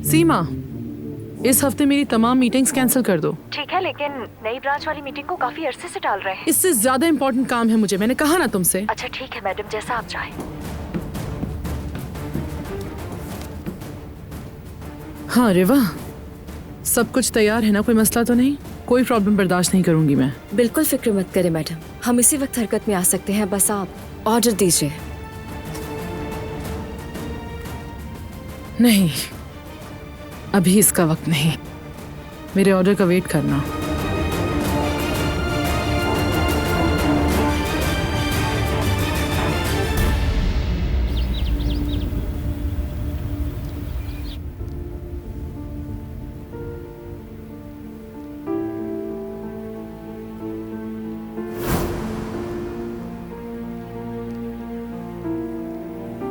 सीमा, इस हफ्ते मेरी तमाम मीटिंग्स कैंसिल कर दो। ठीक है, लेकिन नई ब्रांच वाली मीटिंग को काफी अरसे से टाल रहे हैं। इससे ज्यादा इम्पोर्टेंट काम है मुझे, मैंने कहा ना तुमसे। अच्छा ठीक है मैडम, जैसा आप चाहें। हाँ रिवा, सब कुछ तैयार है ना? कोई मसला तो नहीं? कोई प्रॉब्लम बर्दाश्त नहीं करूंगी मैं। बिल्कुल फिक्र मत करें मैडम, हम इसी वक्त हरकत में आ सकते हैं, बस आप ऑर्डर दीजिए। नहीं, अभी इसका वक्त नहीं। मेरे ऑर्डर का वेट करना।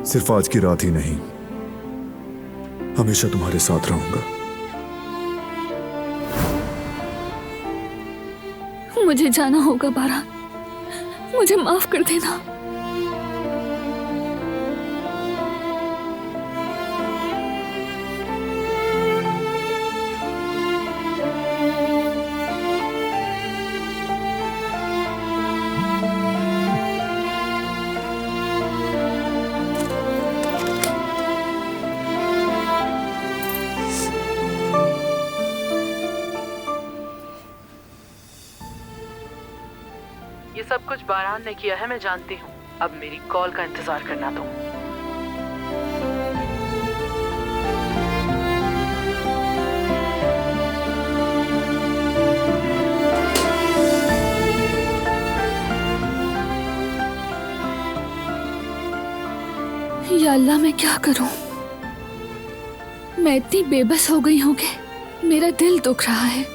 सिर्फ आज की रात ही नहीं, हमेशा तुम्हारे साथ रहूंगा। मुझे जाना होगा बारात, मुझे माफ कर देना। ये सब कुछ बारान ने किया है, मैं जानती हूँ। अब मेरी कॉल का इंतजार करना तुम। या अल्लाह, मैं क्या करूं? मैं इतनी बेबस हो गई हूं कि मेरा दिल दुख रहा है।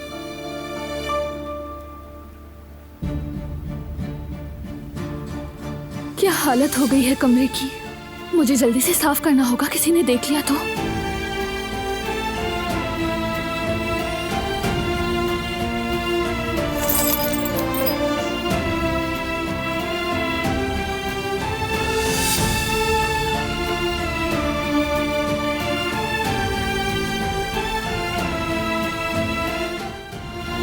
क्या हालत हो गई है कमरे की। मुझे जल्दी से साफ करना होगा, किसी ने देख लिया तो।